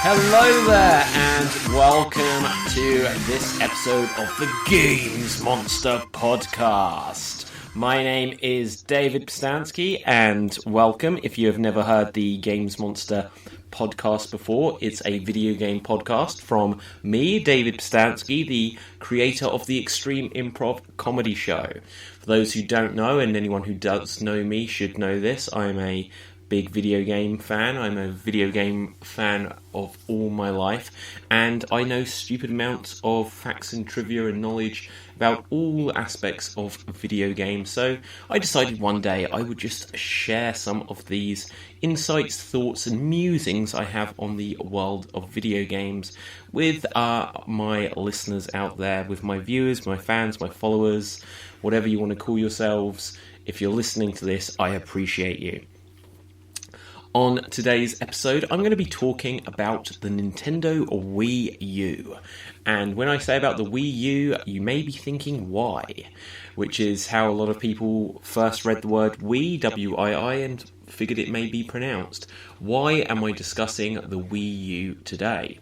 Hello there, and welcome to this episode of the Games Monster podcast. My name is David Pustansky, and welcome. If you have never heard the Games Monster podcast before, it's a video game podcast from me, David Pustansky, the creator of the Extreme Improv comedy show. For those who don't know, and anyone who does know me should know this, I'm a big video game fan. I'm a video game fan of all my life, and I know stupid amounts of facts and trivia and knowledge about all aspects of video games. So I decided one day I would just share some of these insights, thoughts and musings I have on the world of video games with my listeners out there, with my viewers, my fans, my followers, whatever you want to call yourselves. If you're listening to this, I appreciate you. On today's episode, I'm going to be talking about the Nintendo Wii U. And when I say about the Wii U, you may be thinking why, which is how a lot of people first read the word Wii, W-I-I, and figured it may be pronounced. Why am I discussing the Wii U today?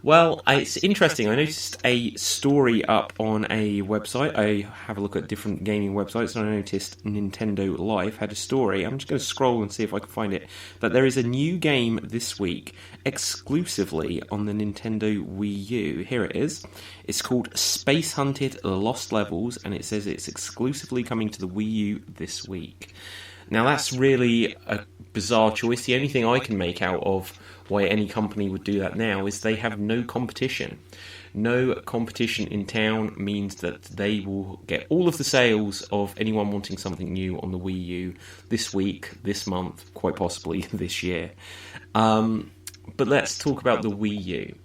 Well, it's interesting. I noticed a story up on a website. I have a look at different gaming websites, and I noticed Nintendo Life had a story. I'm just going to scroll and see if I can find it. That there is a new game this week exclusively on the Nintendo Wii U. Here it is. It's called Space Hunted Lost Levels, and it says it's exclusively coming to the Wii U this week. Now, that's really a bizarre choice. The only thing I can make out of why any company would do that now is they have no competition. No competition in town means that they will get all of the sales of anyone wanting something new on the Wii U this week, this month, quite possibly this year. But let's talk about the Wii U.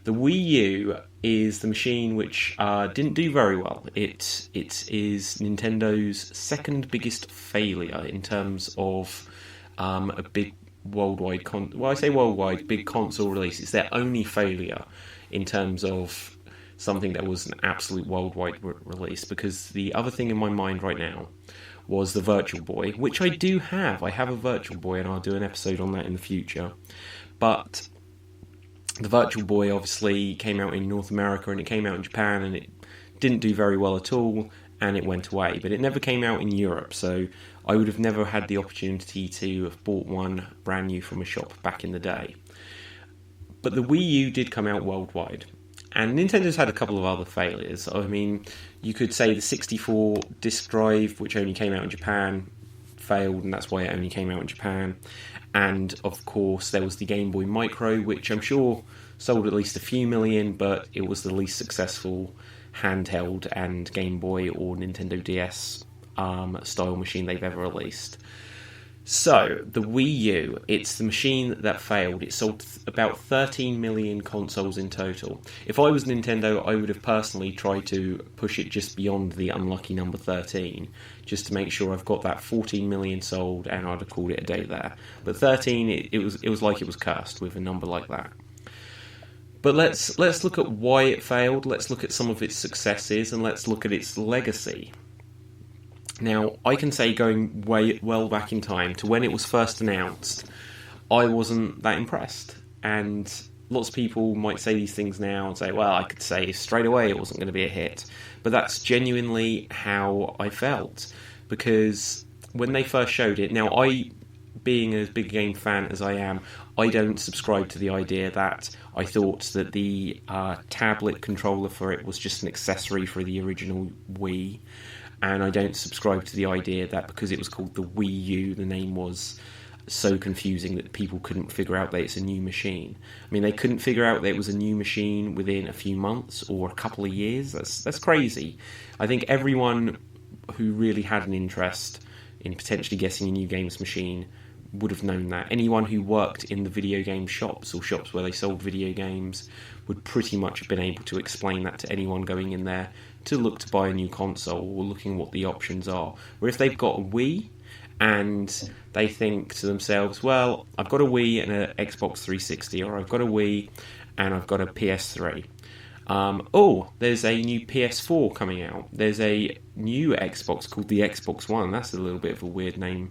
The Wii U is the machine which didn't do very well. It is Nintendo's second biggest failure in terms of a big worldwide big console release. It's their only failure in terms of something that was an absolute worldwide release, because the other thing in my mind right now was the Virtual Boy, which I do have. I have a Virtual Boy, and I'll do an episode on that in the future. But the Virtual Boy obviously came out in North America, and it came out in Japan, and it didn't do very well at all, and it went away. But it never came out in Europe, so I would have never had the opportunity to have bought one brand new from a shop back in the day. But the Wii U did come out worldwide, and Nintendo's had a couple of other failures. I mean, you could say the 64 disc drive, which only came out in Japan, failed, and that's why it only came out in Japan. And of course there was the Game Boy Micro, which I'm sure sold at least a few million, but it was the least successful handheld and Game Boy or Nintendo DS style machine they've ever released. So the Wii U, it's the machine that failed. It sold about 13 million consoles in total. If I was Nintendo, I would have personally tried to push it just beyond the unlucky number 13, just to make sure I've got that 14 million sold, and I'd have called it a day there. But 13, it was like it was cursed with a number like that. But let's look at why it failed. Let's look at some of its successes, and let's look at its legacy. Now, I can say going way well back in time to when it was first announced, I wasn't that impressed. And lots of people might say these things now and say, well, I could say straight away it wasn't going to be a hit. But that's genuinely how I felt. Because when they first showed it, now I, being as big a game fan as I am, I don't subscribe to the idea that I thought that the tablet controller for it was just an accessory for the original Wii. And I don't subscribe to the idea that because it was called the Wii U, the name was so confusing that people couldn't figure out that it's a new machine. I mean, they couldn't figure out that it was a new machine within a few months or a couple of years. That's crazy. I think everyone who really had an interest in potentially getting a new games machine would have known that. Anyone who worked in the video game shops or shops where they sold video games would pretty much have been able to explain that to anyone going in there to look to buy a new console or looking what the options are. Where if they've got a Wii and they think to themselves, well, I've got a Wii and an Xbox 360, or I've got a Wii and I've got a PS3. There's a new PS4 coming out. There's a new Xbox called the Xbox One. That's a little bit of a weird name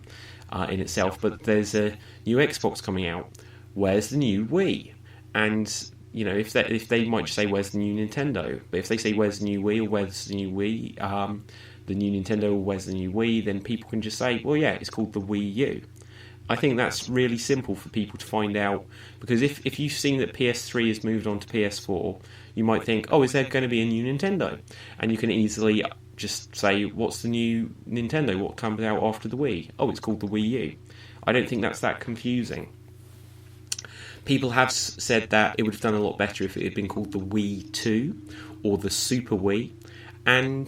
in itself, but there's a new Xbox coming out. Where's the new Wii? And if they might just say, "Where's the new Nintendo?" But if they say, "Where's the new Wii?" or "Where's the new Wii?" The new Nintendo, or "Where's the new Wii?" then people can just say, "Well, yeah, it's called the Wii U." I think that's really simple for people to find out, because if you've seen that PS3 has moved on to PS4, you might think, "Oh, is there going to be a new Nintendo?" And you can easily just say, "What's the new Nintendo? What comes out after the Wii?" "Oh, it's called the Wii U." I don't think that's that confusing. People have said that it would have done a lot better if it had been called the Wii 2 or the Super Wii. And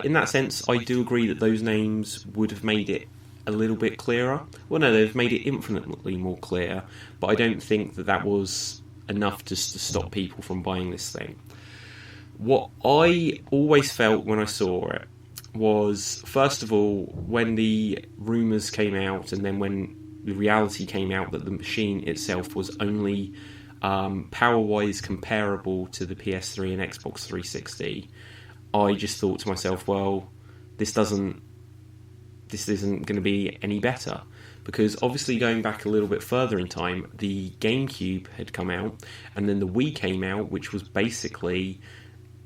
in that sense, I do agree that those names would have made it a little bit clearer. Well, no, they've made it infinitely more clear, but I don't think that was enough just to stop people from buying this thing. What I always felt when I saw it was, first of all, when the rumours came out, and then when the reality came out that the machine itself was only power-wise comparable to the PS3 and Xbox 360, I just thought to myself, well, this isn't going to be any better. Because obviously, going back a little bit further in time, the GameCube had come out, and then the Wii came out, which was basically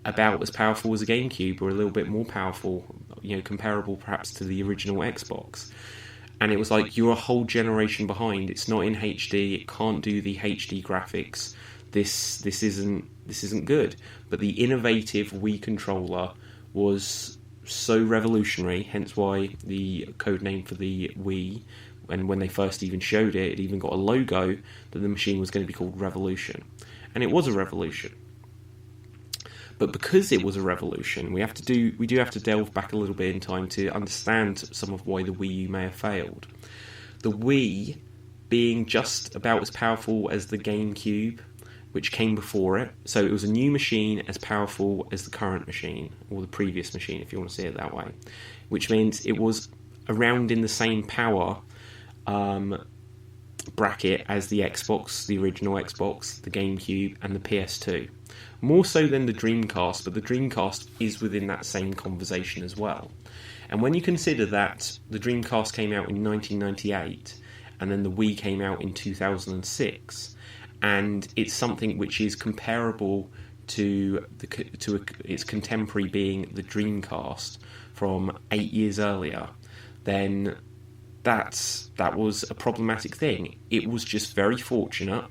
about as powerful as a GameCube, or a little bit more powerful, comparable perhaps to the original Xbox. And it was like, you're a whole generation behind. It's not in HD. It can't do the HD graphics. This isn't good. But the innovative Wii controller was so revolutionary. Hence why the code name for the Wii, and when they first even showed it, it even got a logo that the machine was going to be called Revolution. And it was a revolution. But because it was a revolution, we do have to delve back a little bit in time to understand some of why the Wii U may have failed. The Wii, being just about as powerful as the GameCube, which came before it, so it was a new machine as powerful as the current machine, or the previous machine, if you want to see it that way, which means it was around in the same power bracket as the Xbox, the original Xbox, the GameCube, and the PS2. More so than the Dreamcast, but the Dreamcast is within that same conversation as well. And when you consider that the Dreamcast came out in 1998, and then the Wii came out in 2006, and it's something which is comparable to its contemporary being the Dreamcast from 8 years earlier, then that was a problematic thing. It was just very fortunate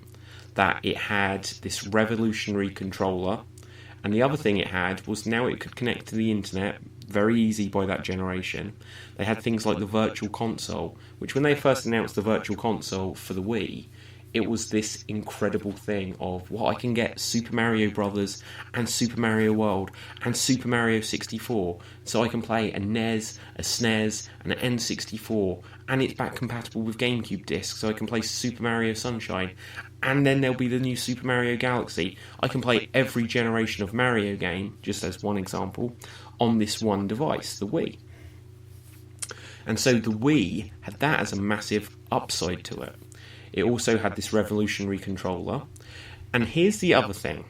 that it had this revolutionary controller, and the other thing it had was now it could connect to the internet, very easy by that generation. They had things like the Virtual Console, which when they first announced the Virtual Console for the Wii, it was this incredible thing of, well, I can get Super Mario Brothers and Super Mario World and Super Mario 64, so I can play a NES, a SNES, and an N64, and it's back compatible with GameCube discs, so I can play Super Mario Sunshine, and then there'll be the new Super Mario Galaxy. I can play every generation of Mario game, just as one example, on this one device, the Wii. And so the Wii had that as a massive upside to it. It also had this revolutionary controller. And here's the other thing.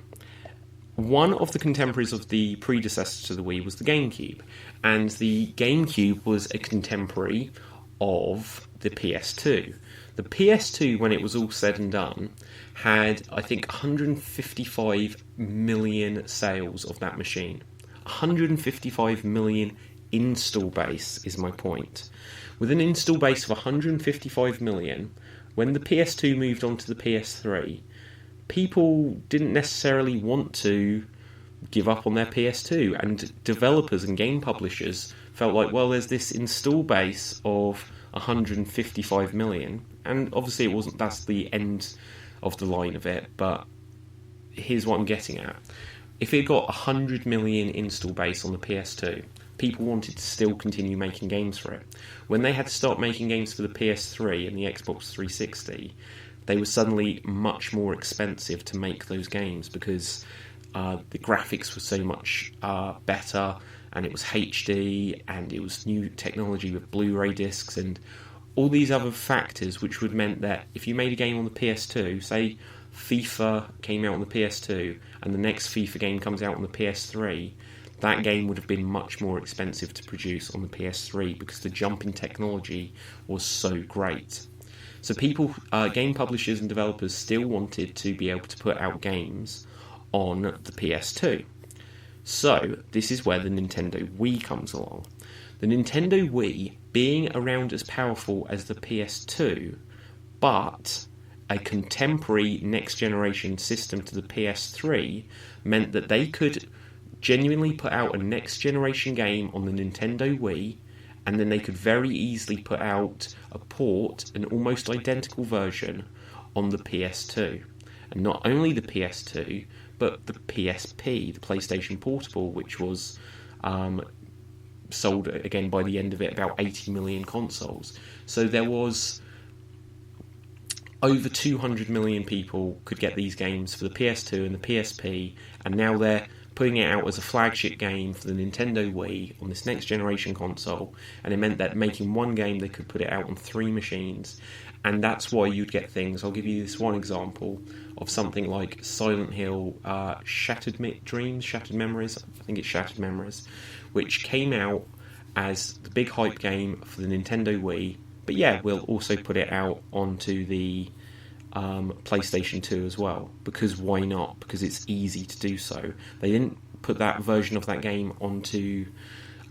One of the contemporaries of the predecessor to the Wii was the GameCube. And the GameCube was a contemporary of the PS2. The PS2, when it was all said and done, had, I think, 155 million sales of that machine. 155 million install base is my point. With an install base of 155 million, when the PS2 moved on to the PS3, people didn't necessarily want to give up on their PS2, and developers and game publishers felt like, well, there's this install base of 155 million, and obviously it wasn't, that's the end of the line of it, but here's what I'm getting at. If it got 100 million install base on the PS2, people wanted to still continue making games for it. When they had to start making games for the PS3 and the Xbox 360, they were suddenly much more expensive to make those games because the graphics were so much better, and it was HD, and it was new technology with Blu-ray discs and all these other factors, which would meant that if you made a game on the PS2, say FIFA came out on the PS2 and the next FIFA game comes out on the PS3, that game would have been much more expensive to produce on the PS3 because the jump in technology was so great. So people, game publishers and developers still wanted to be able to put out games on the PS2. So this is where the Nintendo Wii comes along. The Nintendo Wii, being around as powerful as the PS2, but a contemporary next-generation system to the PS3, meant that they could genuinely put out a next-generation game on the Nintendo Wii, and then they could very easily put out a port, an almost identical version, on the PS2. And not only the PS2, but the PSP, the PlayStation Portable, which was sold, again, by the end of it, about 80 million consoles. So there was over 200 million people could get these games for the PS2 and the PSP, and now they're putting it out as a flagship game for the Nintendo Wii on this next generation console, and it meant that making one game they could put it out on 3 machines, and that's why you'd get things. I'll give you this one example of something like Silent Hill Shattered Memories, I think it's Shattered Memories, which came out as the big hype game for the Nintendo Wii, but yeah, we'll also put it out onto the PlayStation 2 as well, because why not? Because it's easy to do so. They didn't put that version of that game onto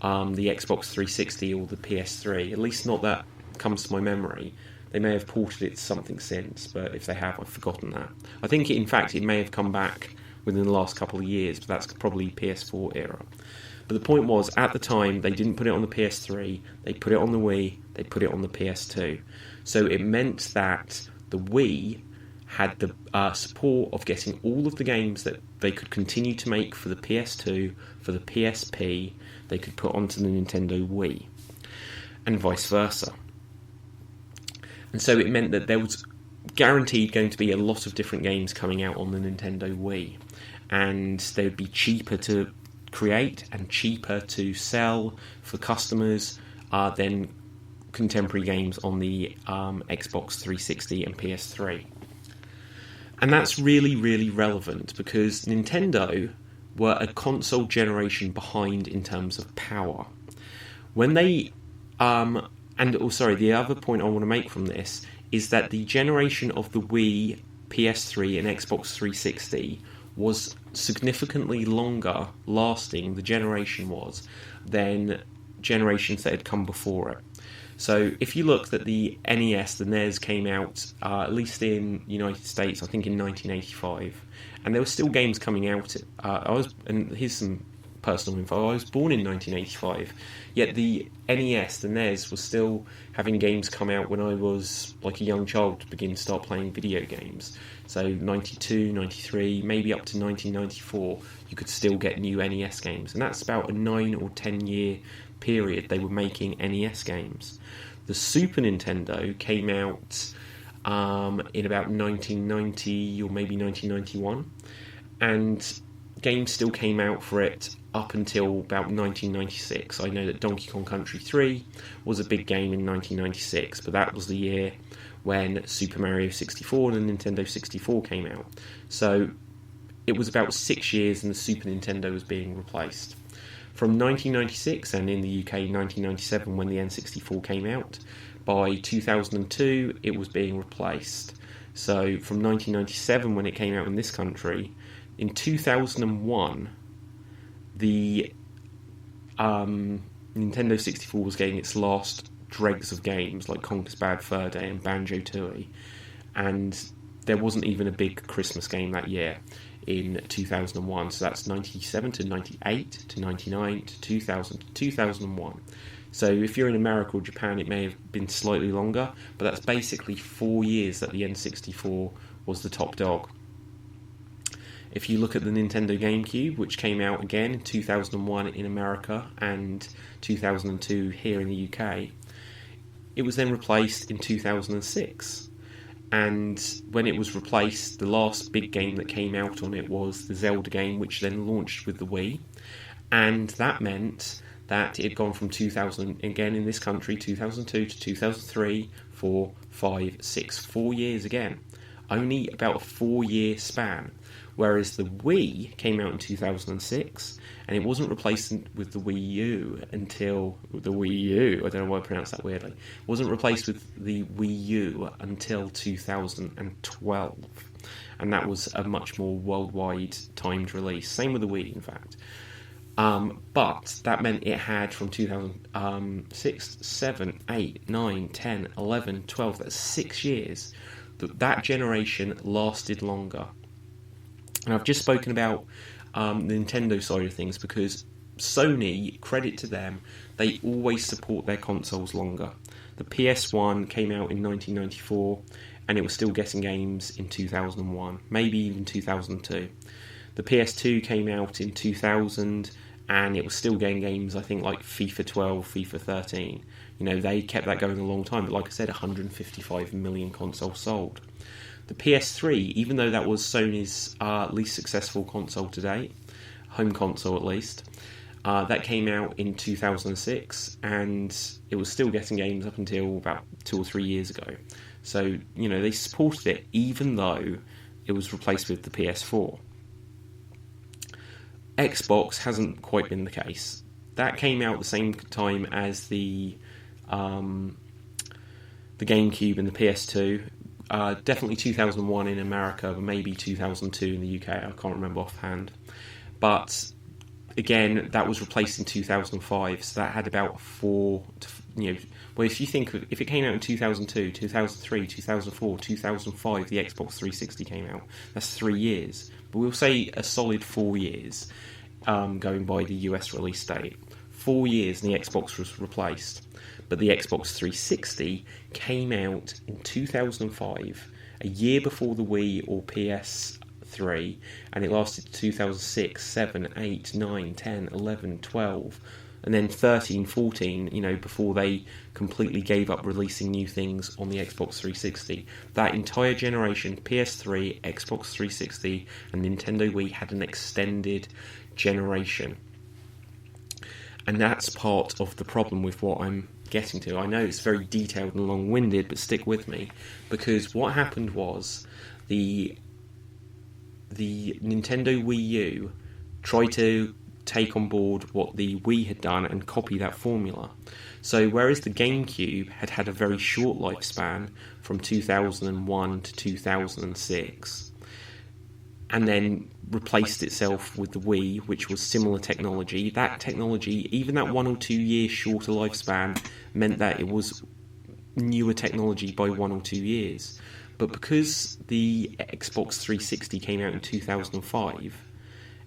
the Xbox 360 or the PS3, at least not that comes to my memory. They may have ported it to something since, but if they have, I've forgotten that. I think, in fact, it may have come back within the last couple of years, but that's probably PS4 era. But the point was, at the time, they didn't put it on the PS3, they put it on the Wii, they put it on the PS2. So it meant that the Wii had the support of getting all of the games that they could continue to make for the PS2, for the PSP, they could put onto the Nintendo Wii, and vice versa. And so it meant that there was guaranteed going to be a lot of different games coming out on the Nintendo Wii, and they would be cheaper to create and cheaper to sell for customers than contemporary games on the Xbox 360 and PS3. And that's really, really relevant because Nintendo were a console generation behind in terms of power. When they the other point I want to make from this is that the generation of the Wii, PS3 and Xbox 360 was significantly longer lasting, the generation was, than generations that had come before it. So if you look at the NES, the NES came out, at least in the United States, I think in 1985, and there were still games coming out. And here's some personal info, I was born in 1985, yet the NES, the NES, was still having games come out when I was like a young child to start playing video games. So 92, 93, maybe up to 1994, you could still get new NES games, and that's about a 9 or 10 year period they were making NES games. The Super Nintendo came out in about 1990 or maybe 1991, and games still came out for it up until about 1996. I know that Donkey Kong Country 3 was a big game in 1996, but that was the year when Super Mario 64 and the Nintendo 64 came out. So it was about 6 years and the Super Nintendo was being replaced. From 1996, and in the UK 1997 when the N64 came out, by 2002 it was being replaced. So from 1997 when it came out in this country, in 2001 the Nintendo 64 was getting its last dregs of games like Conker's Bad Fur Day and Banjo-Tooie, and there wasn't even a big Christmas game that year in 2001, so that's 97 to 98 to 99 to 2000 to 2001. So if you're in America or Japan it may have been slightly longer, but that's basically 4 years that the N64 was the top dog. If you look at the Nintendo GameCube, which came out again in 2001 in America and 2002 here in the UK, it was then replaced in 2006. And when it was replaced, the last big game that came out on it was the Zelda game, which then launched with the Wii. And that meant that it had gone from 2000, again in this country, 2002 to 2003, 4, 5, 6, 4 years again. only about a 4-year span. Whereas the Wii came out in 2006, and it wasn't replaced with the Wii U until the Wii U. I don't know why I pronounced that weirdly. It wasn't replaced with the Wii U until 2012, and that was a much more worldwide timed release. Same with the Wii, in fact. But that meant it had from 2006, 7, 8, 9, 10, 11, 12, that's 6 years. That generation lasted longer. And I've just spoken about the Nintendo side of things because Sony, credit to them, they always support their consoles longer. The PS1 came out in 1994 and it was still getting games in 2001, maybe even 2002. The PS2 came out in 2000 and it was still getting games, I think, like FIFA 12, FIFA 13. You know, they kept that going a long time, but like I said, 155 million consoles sold. The PS3, even though that was Sony's least successful console to date, home console at least, that came out in 2006, and it was still getting games up until about 2 or 3 years ago. So, you know, they supported it, even though it was replaced with the PS4. Xbox hasn't quite been the case. That came out at the same time as the GameCube and the PS2. Definitely 2001 in America, but maybe 2002 in the UK. I can't remember offhand. But again, that was replaced in 2005, so that had about well, if you think of, if it came out in 2002, 2003, 2004, 2005, the Xbox 360 came out. That's 3 years. But we'll say a solid 4 years, going by the US release date. 4 years and the Xbox was replaced. But the Xbox 360 came out in 2005, a year before the Wii or PS3, and it lasted 2006, 7, 8, 9, 10, 11, 12, and then 13, 14, you know, before they completely gave up releasing new things on the Xbox 360. That entire generation, PS3, Xbox 360, and Nintendo Wii, had an extended generation. And that's part of the problem with what I'm getting to. I know it's very detailed and long-winded, but stick with me, because what happened was the Nintendo Wii U tried to take on board what the Wii had done and copy that formula. So whereas the GameCube had a very short lifespan from 2001 to 2006, and then replaced itself with the Wii, which was similar technology. That technology, even that 1 or 2 year shorter lifespan, meant that it was newer technology by 1 or 2 years. But because the Xbox 360 came out in 2005,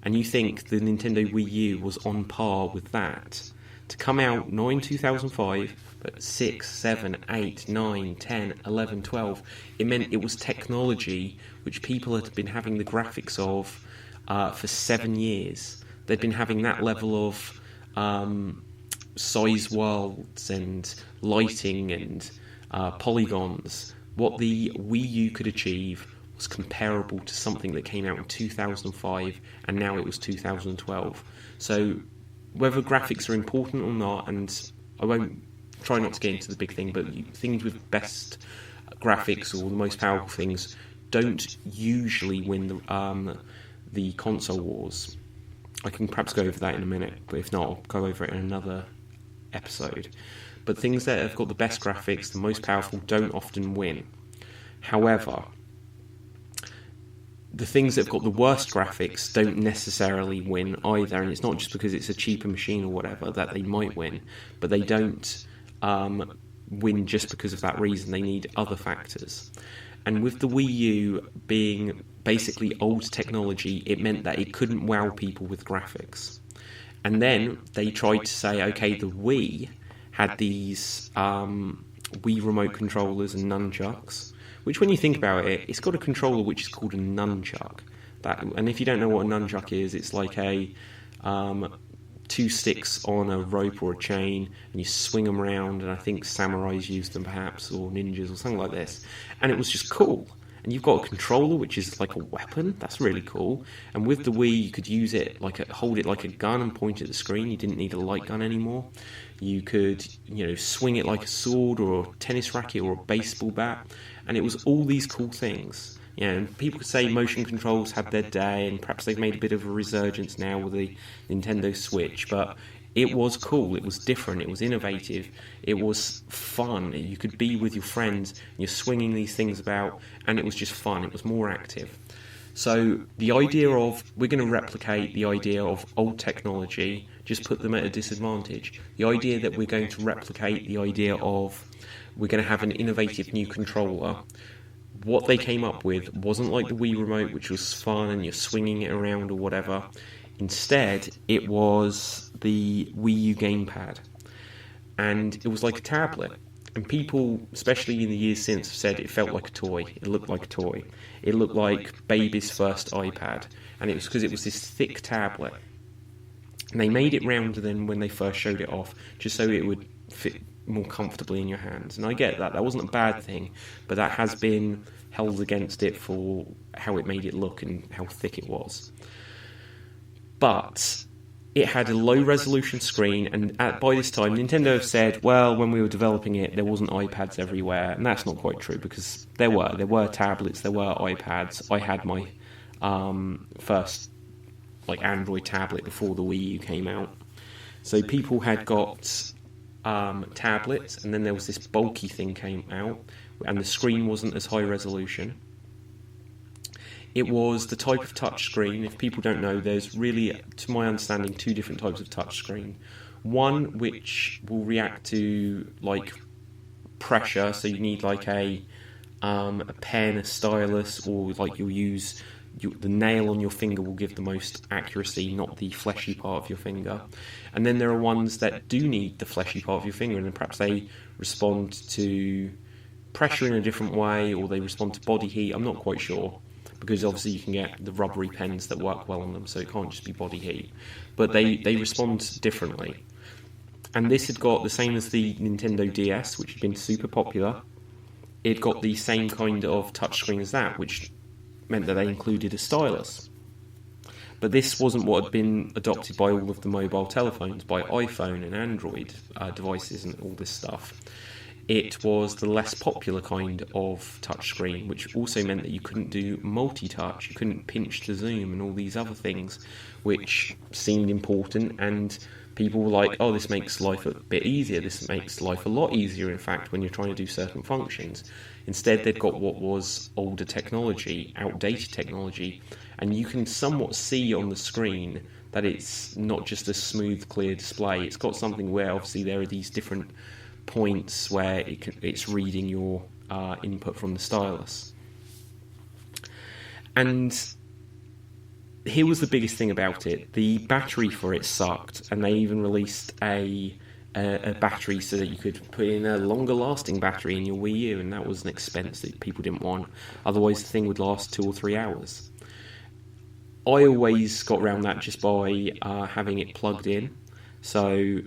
and you think the Nintendo Wii U was on par with that, to come out not in 2005, but 6, 7, 8, 9, 10, 11, 12, it meant it was technology which people had been having the graphics of for 7 years. They'd been having that level of size worlds and lighting and polygons. What the Wii U could achieve was comparable to something that came out in 2005, and now it was 2012. So whether graphics are important or not, and I won't try not to get into the big thing, but things with best graphics or the most powerful things don't usually win the console wars. I can perhaps go over that in a minute, but if not, I'll go over it in another episode. But things that have got the best graphics, the most powerful, don't often win. However, the things that have got the worst graphics don't necessarily win either, and it's not just because it's a cheaper machine or whatever that they might win, but they don't win just because of that reason. They need other factors. And with the Wii U being basically old technology, it meant that it couldn't wow people with graphics. And then they tried to say, okay, the Wii had these Wii remote controllers and nunchucks, which when you think about it, it's got a controller which is called a nunchuck. And if you don't know what a nunchuck is, it's like a 2 sticks on a rope or a chain, and you swing them around, and I think samurais use them perhaps, or ninjas or something like this. And it was just cool. And you've got a controller which is like a weapon. That's really cool. And with the Wii, you could use it hold it like a gun and point at the screen. You didn't need a light gun anymore. You could, swing it like a sword or a tennis racket or a baseball bat. And it was all these cool things. And people could say motion controls had their day, and perhaps they've made a bit of a resurgence now with the Nintendo Switch, but it was cool, it was different, it was innovative, it was fun. You could be with your friends, and you're swinging these things about, and it was just fun, it was more active. So the idea of, we're going to replicate the idea of old technology, just put them at a disadvantage. The idea that we're going to replicate the idea of, we're going to have an innovative new controller. What they came up with wasn't like the Wii Remote, which was fun and you're swinging it around or whatever. Instead, it was the Wii U gamepad. And it was like a tablet. And people, especially in the years since, have said it felt like a toy. It looked like a toy. It looked like baby's first iPad. And it was because it was this thick tablet. And they made it rounder than when they first showed it off, just so it would fit more comfortably in your hands. And I get that. That wasn't a bad thing. But that has been held against it for how it made it look and how thick it was. But it had a low-resolution screen, and by this time, Nintendo have said, well, when we were developing it, there wasn't iPads everywhere, and that's not quite true, because there were tablets, there were iPads. I had my first Android tablet before the Wii U came out. So people had got tablets, and then there was this bulky thing came out, and the screen wasn't as high resolution. It was the type of touch screen. If people don't know, there's really, to my understanding, two different types of touch screen. One which will react to pressure, so you need a pen, a stylus, or you'll use the nail on your finger will give the most accuracy, not the fleshy part of your finger. And then there are ones that do need the fleshy part of your finger, and then perhaps they respond to pressure in a different way, or they respond to body heat. I'm not quite sure, because obviously you can get the rubbery pens that work well on them, so it can't just be body heat. But they respond differently. And this had got the same as the Nintendo DS, which had been super popular. It got the same kind of touchscreen as that, which meant that they included a stylus. But this wasn't what had been adopted by all of the mobile telephones, by iPhone and Android devices and all this stuff. It was the less popular kind of touchscreen, which also meant that you couldn't do multi-touch, you couldn't pinch to zoom and all these other things, which seemed important, and people were like, oh, this makes life a bit easier, this makes life a lot easier, in fact, when you're trying to do certain functions. Instead, they've got what was older technology, outdated technology, and you can somewhat see on the screen that it's not just a smooth, clear display. It's got something where, obviously, there are these different points where it's reading your input from the stylus. And here was the biggest thing about it. The battery for it sucked, and they even released a battery so that you could put in a longer lasting battery in your Wii U, and that was an expense that people didn't want. Otherwise the thing would last 2 or 3 hours. I always got around that just by having it plugged in. So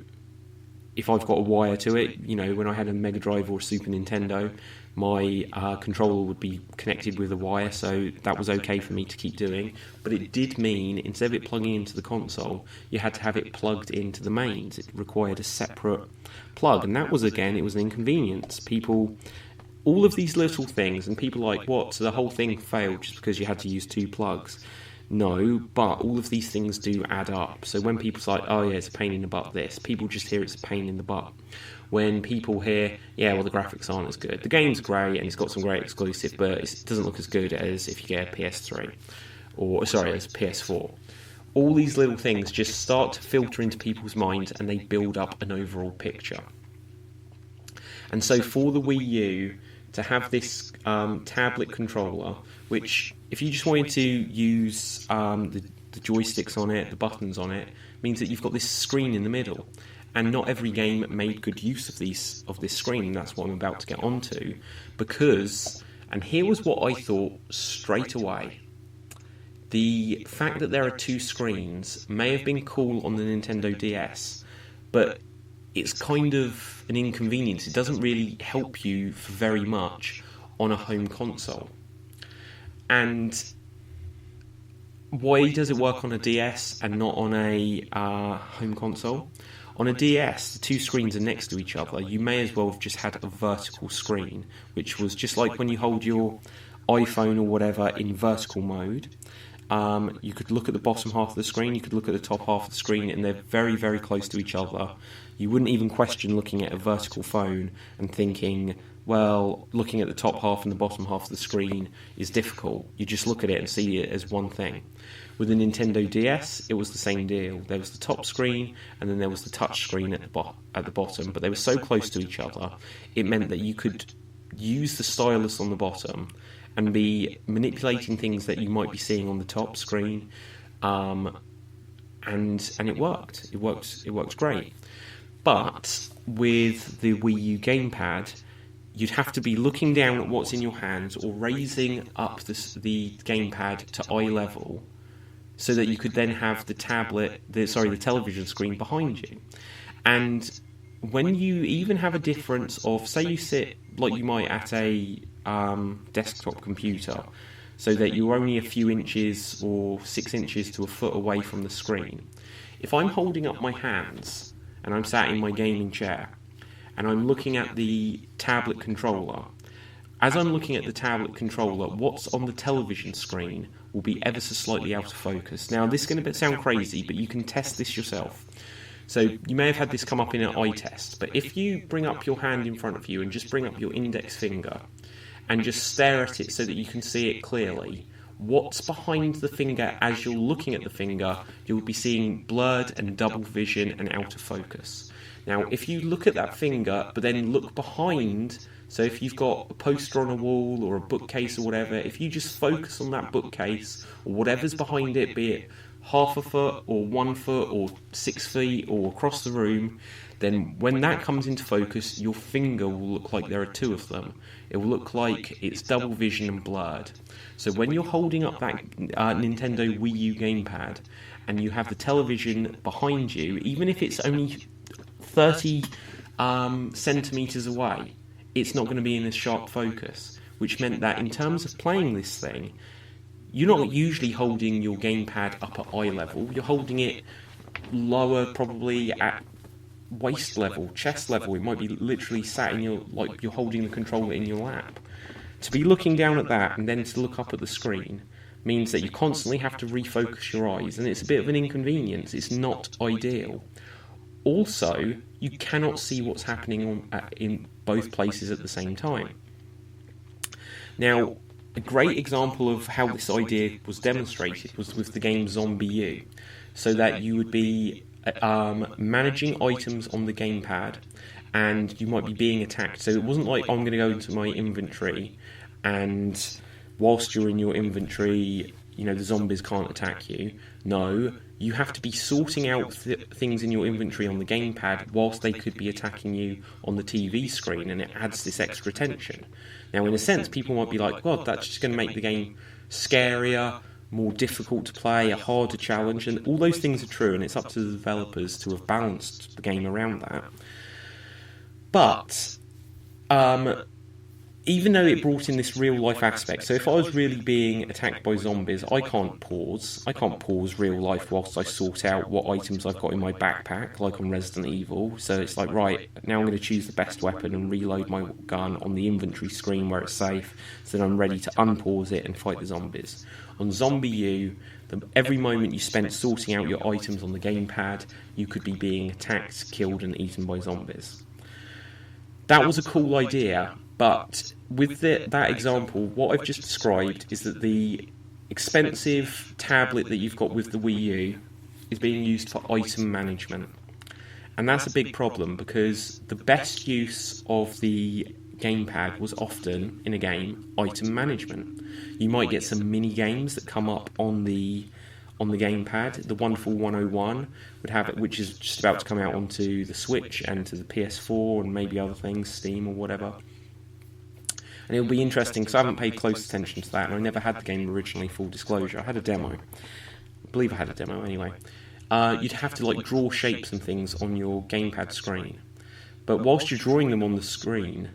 if I've got a wire to it, when I had a Mega Drive or a Super Nintendo, my controller would be connected with a wire, so that was okay for me to keep doing. But it did mean, instead of it plugging into the console, you had to have it plugged into the mains. It required a separate plug, and that was, again, it was an inconvenience. All of these little things, and people are like, what, so the whole thing failed just because you had to use 2 plugs? No, but all of these things do add up. So when people say, oh yeah, it's a pain in the butt this, people just hear it's a pain in the butt. When people hear, yeah, well, the graphics aren't as good. The game's great, and it's got some great exclusive, but it doesn't look as good as if you get a PS3. As PS4. All these little things just start to filter into people's minds, and they build up an overall picture. And so for the Wii U, to have this tablet controller, which, if you just wanted to use the joysticks on it, the buttons on it, means that you've got this screen in the middle. And not every game made good use of this screen, and that's what I'm about to get onto. Because, and here was what I thought straight away, the fact that there are 2 screens may have been cool on the Nintendo DS, but it's kind of an inconvenience. It doesn't really help you for very much on a home console. And why does it work on a DS and not on a home console? On a DS, the 2 screens are next to each other. You may as well have just had a vertical screen, which was just like when you hold your iPhone or whatever in vertical mode. You could look at the bottom half of the screen, you could look at the top half of the screen, and they're very, very close to each other. You wouldn't even question looking at a vertical phone and thinking, well, looking at the top half and the bottom half of the screen is difficult. You just look at it and see it as one thing. With the Nintendo DS, it was the same deal. There was the top screen, and then there was the touch screen at the bottom, but they were so close to each other, it meant that you could use the stylus on the bottom and be manipulating things that you might be seeing on the top screen, and it worked. It worked great. But with the Wii U gamepad, you'd have to be looking down at what's in your hands or raising up the gamepad to eye level, so that you could then have the television screen behind you. And when you even have a difference of, say you sit like you might at a desktop computer, so that you're only a few inches or 6 inches to a foot away from the screen. If I'm holding up my hands and I'm sat in my gaming chair and I'm looking at the tablet controller, as I'm looking at the tablet controller, what's on the television screen will be ever so slightly out of focus. Now, this is going to sound crazy, but you can test this yourself. So you may have had this come up in an eye test, but if you bring up your hand in front of you and just bring up your index finger and just stare at it so that you can see it clearly, what's behind the finger as you're looking at the finger, you'll be seeing blurred and double vision and out of focus. Now, if you look at that finger, but then look behind, so if you've got a poster on a wall or a bookcase or whatever, if you just focus on that bookcase or whatever's behind it, be it half a foot or 1 foot or 6 feet or across the room, then when that comes into focus, your finger will look like there are two of them. It will look like it's double vision and blurred. So when you're holding up that Nintendo Wii U gamepad and you have the television behind you, even if it's only 30 centimetres away, it's not going to be in a sharp focus, which meant that in terms of playing this thing, you're not usually holding your gamepad up at eye level. You're holding it lower, probably at waist level, chest level. It might be literally sat in your, like you're holding the controller in your lap. To be looking down at that and then to look up at the screen means that you constantly have to refocus your eyes, and it's a bit of an inconvenience. It's not ideal. Also, you cannot see what's happening in both places at the same time. Now, a great example of how this idea was demonstrated was with the game Zombie U, so that you would be managing items on the gamepad and you might be being attacked. So it wasn't like, I'm going to go into my inventory and whilst you're in your inventory, you know, the zombies can't attack you. No, you have to be sorting out things in your inventory on the gamepad whilst they could be attacking you on the TV screen, and it adds this extra tension. Now, in a sense, people might be like, God, that's just going to make the game scarier, more difficult to play, a harder challenge, and all those things are true, and it's up to the developers to have balanced the game around that. But even though it brought in this real life aspect, so if I was really being attacked by zombies, I can't pause real life whilst I sort out what items I've got in my backpack, like on Resident Evil. So it's like, right, now I'm going to choose the best weapon and reload my gun on the inventory screen where it's safe, so that I'm ready to unpause it and fight the zombies. On Zombie U, every moment you spent sorting out your items on the gamepad, you could be being attacked, killed and eaten by zombies. That was a cool idea, but with that example, what I've just described is that the expensive tablet that you've got with the Wii U is being used for item management. And that's a big problem, because the best use of the gamepad was often, in a game, item management. You might get some mini games that come up on the gamepad. The Wonderful 101 would have it, which is just about to come out onto the Switch and to the PS4 and maybe other things, Steam or whatever. And it'll be interesting, because I haven't paid close attention to that, and I never had the game originally, full disclosure. I had a demo. I believe I had a demo anyway. You'd have to like draw shapes and things on your gamepad screen. But whilst you're drawing them on the screen,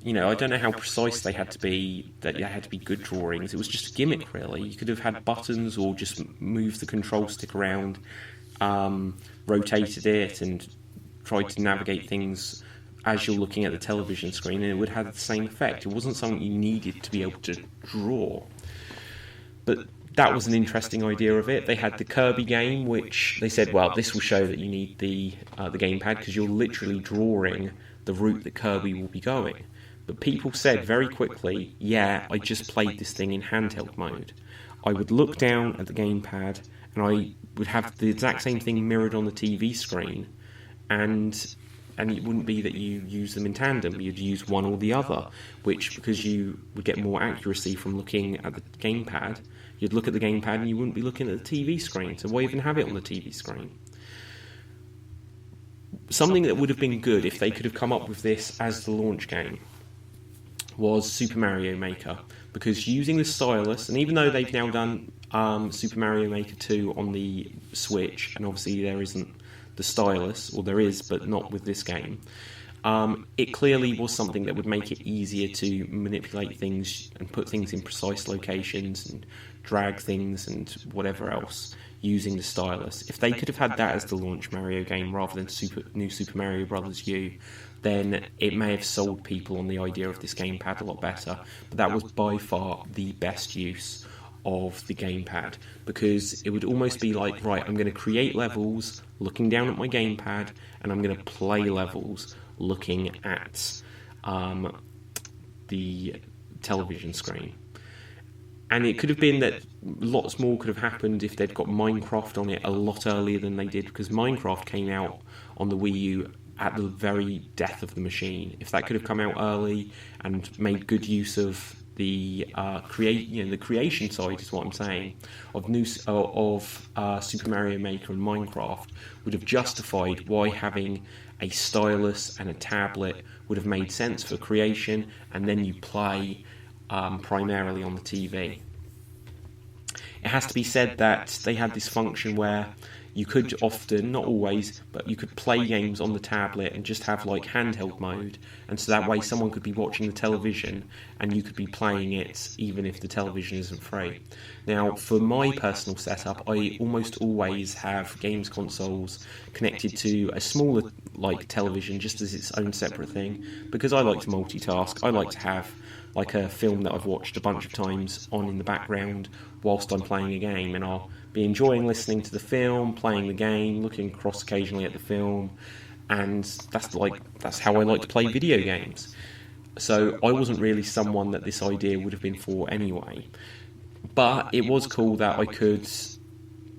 you know, I don't know how precise they had to be, that you had to be good drawings. It was just a gimmick, really. You could have had buttons or just moved the control stick around, rotated it and tried to navigate things as you're looking at the television screen, and it would have the same effect. It wasn't something you needed to be able to draw. But that was an interesting idea of it. They had the Kirby game, which they said, well, this will show that you need the gamepad because you're literally drawing the route that Kirby will be going. But people said very quickly, yeah, I just played this thing in handheld mode. I would look down at the gamepad and I would have the exact same thing mirrored on the TV screen, and it wouldn't be that you use them in tandem. You'd use one or the other, which, because you would get more accuracy from looking at the gamepad, you'd look at the gamepad and you wouldn't be looking at the TV screen. So why even have it on the TV screen? Something that would have been good if they could have come up with this as the launch game was Super Mario Maker, because using the stylus, and even though they've now done Super Mario Maker 2 on the Switch, and obviously there isn't the stylus, or there is, but not with this game, it clearly was something that would make it easier to manipulate things and put things in precise locations and drag things and whatever else using the stylus. If they could have had that as the launch Mario game rather than New Super Mario Bros. U, then it may have sold people on the idea of this gamepad a lot better. But that was by far the best use of the gamepad, because it would almost be like, right, I'm going to create levels looking down at my gamepad, and I'm going to play levels looking at the television screen. And it could have been that lots more could have happened if they'd got Minecraft on it a lot earlier than they did, because Minecraft came out on the Wii U at the very death of the machine. If that could have come out early and made good use of the the creation side, is what I'm saying, of Super Mario Maker and Minecraft, would have justified why having a stylus and a tablet would have made sense for creation, and then you play primarily on the TV. It has to be said that they had this function where you could often, not always, but you could play games on the tablet and just have like handheld mode, and so that way someone could be watching the television and you could be playing it even if the television isn't free. Now, for my personal setup, I almost always have games consoles connected to a smaller like television just as its own separate thing, because I like to multitask. I like to have like a film that I've watched a bunch of times on in the background whilst I'm playing a game, and I'll be enjoying listening to the film, playing the game, looking across occasionally at the film, and that's how I like to play video games. So I wasn't really someone that this idea would have been for anyway. But it was cool that I could,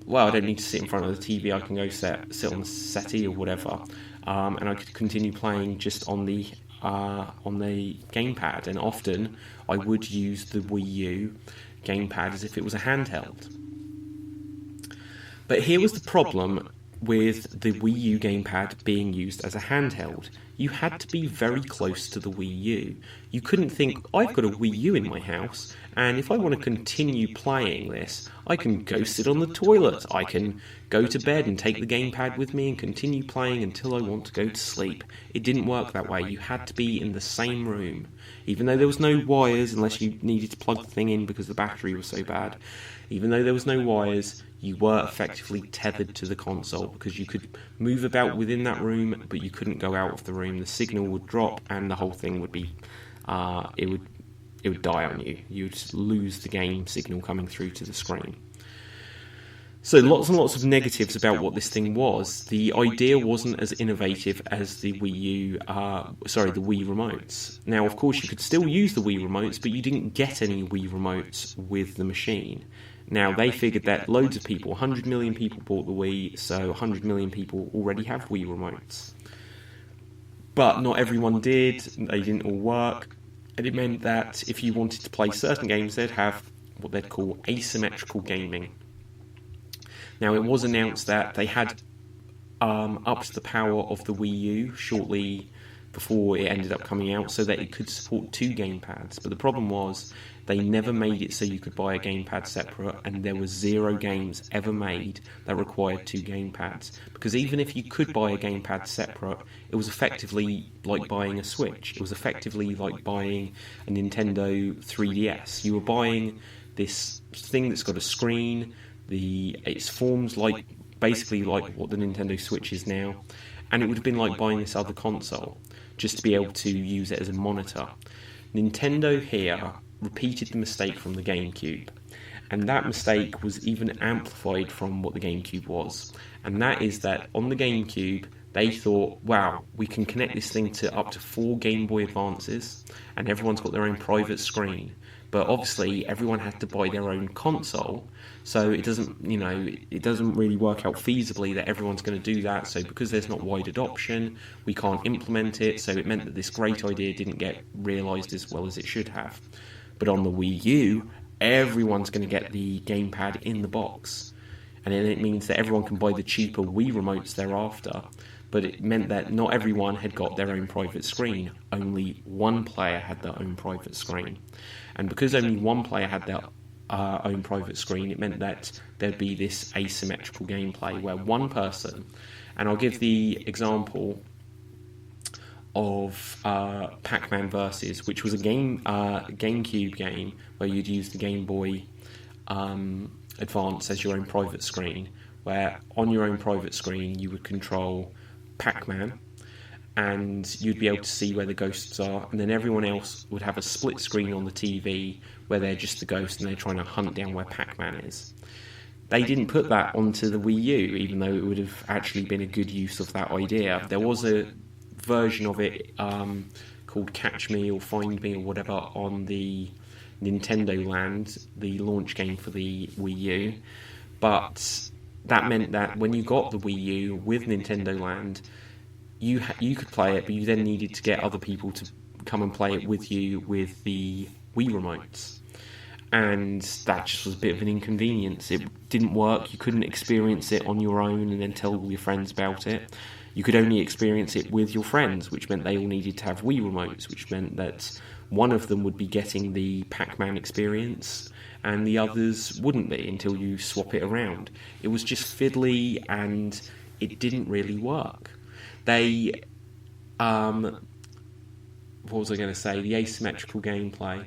well, I don't need to sit in front of the TV, I can go sit on the settee or whatever, and I could continue playing just on the gamepad, and often I would use the Wii U gamepad as if it was a handheld. But here was the problem with the Wii U gamepad being used as a handheld. You had to be very close to the Wii U. You couldn't think, I've got a Wii U in my house, and if I want to continue playing this, I can go sit on the toilet, I can go to bed and take the gamepad with me and continue playing until I want to go to sleep. It didn't work that way. You had to be in the same room. Even though there was no wires, unless you needed to plug the thing in because the battery was so bad, even though there was no wires, you were effectively tethered to the console, because you could move about within that room, but you couldn't go out of the room. The signal would drop and the whole thing would be, it would die on you. You'd lose the game signal coming through to the screen. So lots and lots of negatives about what this thing was. The idea wasn't as innovative as the Wii remotes. Now, of course, you could still use the Wii remotes, but you didn't get any Wii remotes with the machine. Now, they figured that loads of people, 100 million people bought the Wii, so 100 million people already have Wii remotes. But not everyone did, they didn't all work, and it meant that if you wanted to play certain games, they'd have what they'd call asymmetrical gaming. Now, it was announced that they had upped the power of the Wii U shortly before it ended up coming out so that it could support 2 gamepads. But the problem was they never made it so you could buy a gamepad separate, and there were 0 games ever made that required 2 gamepads. Because even if you could buy a gamepad separate, it was effectively like buying a Switch. It was effectively like buying a Nintendo 3DS. You were buying this thing that's got a screen. It's formed basically like what the Nintendo Switch is now, And it would have been like buying this other console, just to be able to use it as a monitor. Nintendo here repeated the mistake from the GameCube. And that mistake was even amplified from what the GameCube was. And that is that on the GameCube, they thought, wow, we can connect this thing to up to 4 Game Boy Advances, and everyone's got their own private screen. But obviously, everyone had to buy their own console, so it doesn't really work out feasibly that everyone's going to do that. So because there's not wide adoption, we can't implement it, so it meant that this great idea didn't get realised as well as it should have. But on the Wii U, everyone's going to get the gamepad in the box. And then it means that everyone can buy the cheaper Wii remotes thereafter. But it meant that not everyone had got their own private screen. Only one player had their own private screen. And because only one player had their own private screen, it meant that there'd be this asymmetrical gameplay where one person, and I'll give the example of Pac-Man Versus, which was a GameCube game where you'd use the Game Boy Advance as your own private screen, where on your own private screen you would control Pac-Man and you'd be able to see where the ghosts are, and then everyone else would have a split screen on the TV where they're just the ghost and they're trying to hunt down where Pac-Man is. They didn't put that onto the Wii U, even though it would have actually been a good use of that idea. There was a version of it called Catch Me or Find Me or whatever on the Nintendo Land, the launch game for the Wii U, but that meant that when you got the Wii U with Nintendo Land, you could play it, but you then needed to get other people to come and play it with you with the Wii remotes. And that just was a bit of an inconvenience. It didn't work. You couldn't experience it on your own and then tell all your friends about it. You could only experience it with your friends, which meant they all needed to have Wii remotes, which meant that one of them would be getting the Pac-Man experience and the others wouldn't be until you swap it around. It was just fiddly and it didn't really work. They, what was I going to say? The asymmetrical gameplay.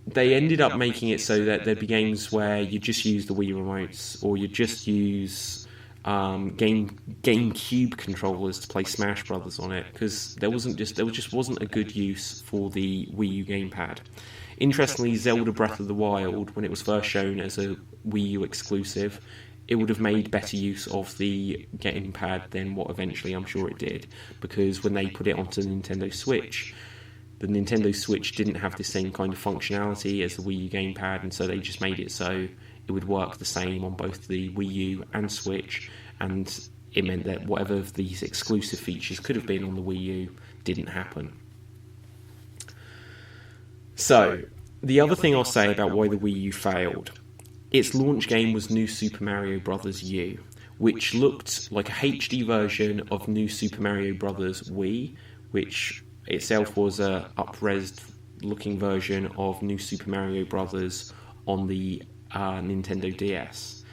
They ended up making it so that there'd be games where you just use the Wii remotes, or you just use GameCube controllers to play Smash Brothers on it, because there just wasn't a good use for the Wii U gamepad. Interestingly, Zelda Breath of the Wild, when it was first shown as a Wii U exclusive, it would have made better use of the gamepad than what eventually I'm sure it did, because when they put it onto the Nintendo Switch didn't have the same kind of functionality as the Wii U gamepad, and so they just made it so it would work the same on both the Wii U and Switch, and it meant that whatever of these exclusive features could have been on the Wii U didn't happen. So, the other thing I'll say about why the Wii U failed, its launch game was New Super Mario Bros. U, which looked like a HD version of New Super Mario Bros. Wii, which itself was a up-resed looking version of New Super Mario Bros. On the Nintendo DS.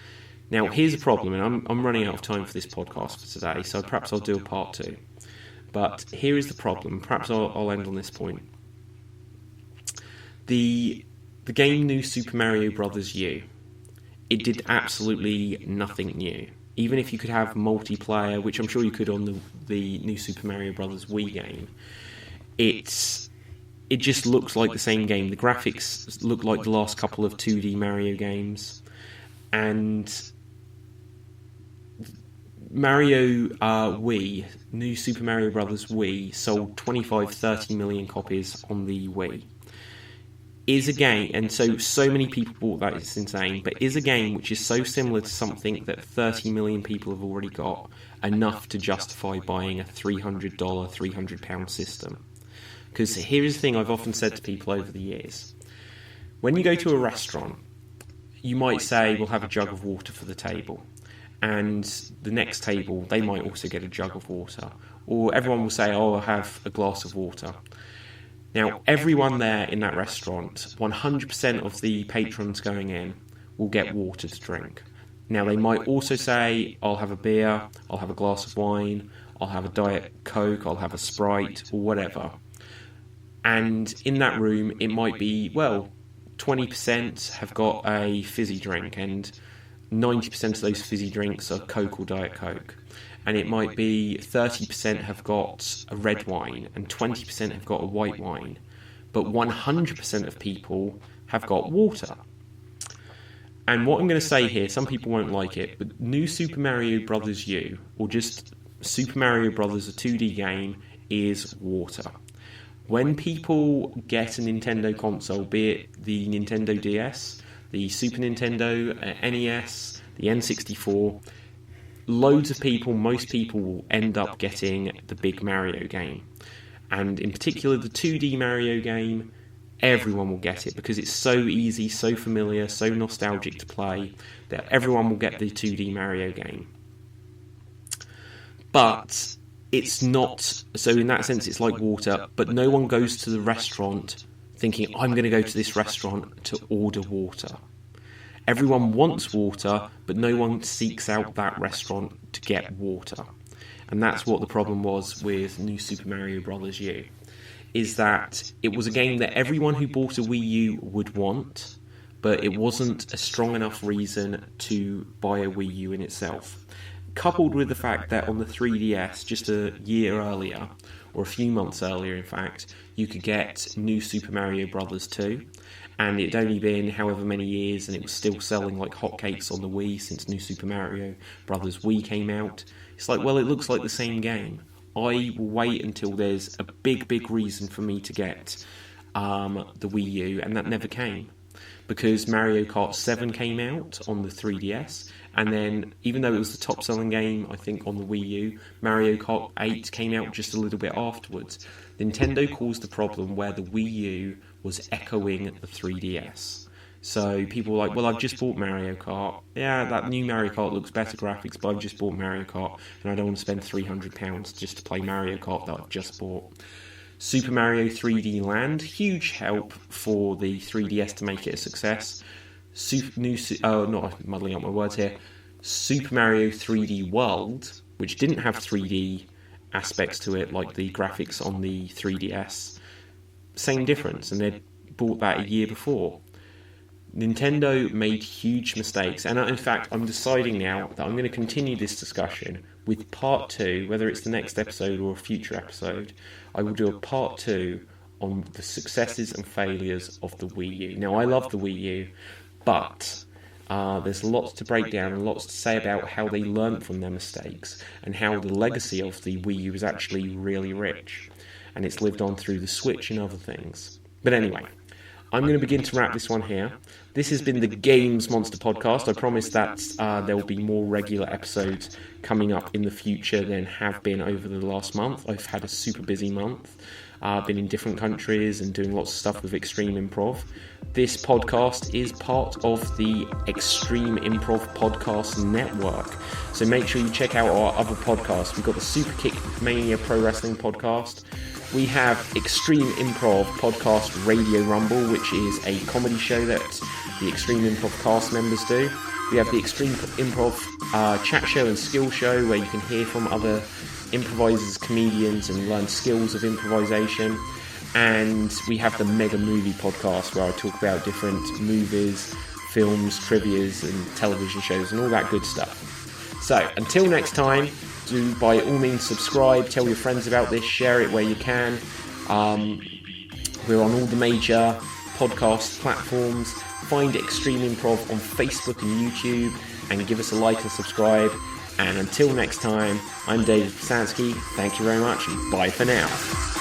Now, here's a problem, and I'm running out of time for this podcast for today, so perhaps I'll do a part 2. But here is the problem. Perhaps I'll end on this point. The game New Super Mario Bros. U, it did absolutely nothing new. Even if you could have multiplayer, which I'm sure you could on the New Super Mario Bros. Wii game, it just looks like the same game. The graphics look like the last couple of 2D Mario games. And Mario Wii, New Super Mario Bros. Wii, sold 25-30 million copies on the Wii. Is a game, and so many people bought that, it's insane, but is a game which is so similar to something that 30 million people have already got, enough to justify buying a $300, £300 system. Because here's the thing I've often said to people over the years. When you go to a restaurant, you might say, we'll have a jug of water for the table. And the next table, they might also get a jug of water. Or everyone will say, oh, I'll have a glass of water. Now, everyone there in that restaurant, 100% of the patrons going in, will get water to drink. Now, they might also say, I'll have a beer, I'll have a glass of wine, I'll have a Diet Coke, I'll have a Sprite, or whatever. And in that room, it might be, 20% have got a fizzy drink, and 90% of those fizzy drinks are Coke or Diet Coke. and it might be 30% have got a red wine and 20% have got a white wine, but 100% of people have got water. And what I'm going to say here, some people won't like it, but New Super Mario Bros. U, or just Super Mario Bros. A 2D game, is water. When people get a Nintendo console, be it the Nintendo DS, the Super Nintendo, NES, the N64, loads of people, most people will end up getting the big Mario game. And in particular, the 2D Mario game, everyone will get it because it's so easy, so familiar, so nostalgic to play that everyone will get the 2D Mario game. But it's not, so in that sense it's like water, but no one goes to the restaurant thinking, I'm going to go to this restaurant to order water. Everyone wants water, but no one seeks out that restaurant to get water. And that's what the problem was with New Super Mario Bros. U, is that it was a game that everyone who bought a Wii U would want, but it wasn't a strong enough reason to buy a Wii U in itself. Coupled with the fact that on the 3DS, just a year earlier, or a few months earlier in fact, you could get New Super Mario Bros. 2, and it'd only been however many years and it was still selling like hotcakes on the Wii since New Super Mario Bros. Wii came out. It's like, well, it looks like the same game. I will wait until there's a big reason for me to get the Wii U, and that never came. Because Mario Kart 7 came out on the 3DS, and then, even though it was the top-selling game, I think, on the Wii U, Mario Kart 8 came out just a little bit afterwards. Nintendo caused the problem where the Wii U was echoing the 3DS. So people were like, well, I've just bought Mario Kart. Yeah, that new Mario Kart looks better graphics, but I've just bought Mario Kart, and I don't want to spend £300 just to play Mario Kart that I've just bought. Super Mario 3D Land, huge help for the 3DS to make it a success. Not muddling up my words here. Super Mario 3D World, which didn't have 3D aspects to it like the graphics on the 3DS. Same difference, and they'd bought that a year before. Nintendo made huge mistakes, and in fact, I'm deciding now that I'm going to continue this discussion with part 2, whether it's the next episode or a future episode. I will do a part 2 on the successes and failures of the Wii U. Now, I love the Wii U, but there's lots to break down and lots to say about how they learnt from their mistakes and how the legacy of the Wii U is actually really rich, and it's lived on through the Switch and other things. But anyway, I'm going to begin to wrap this one here. This has been the Games Monster podcast. I promise that there will be more regular episodes coming up in the future than have been over the last month. I've had a super busy month. I've been in different countries and doing lots of stuff with Extreme Improv. This podcast is part of the Extreme Improv Podcast Network. So make sure you check out our other podcasts. We've got the Super Kick Mania Pro Wrestling podcast. We have Extreme Improv Podcast Radio Rumble, which is a comedy show that the Extreme Improv cast members do. We have the Extreme Improv Chat Show and Skill Show, where you can hear from other improvisers, comedians, and learn skills of improvisation. And we have the Mega Movie Podcast, where I talk about different movies, films, trivias, and television shows, and all that good stuff. So, until next time, do by all means subscribe, tell your friends about this, share it where you can. We're on all the major podcast platforms. Find Extreme Improv on Facebook and YouTube, and give us a like and subscribe. And until next time, I'm David Pustansky. Thank you very much, and bye for now.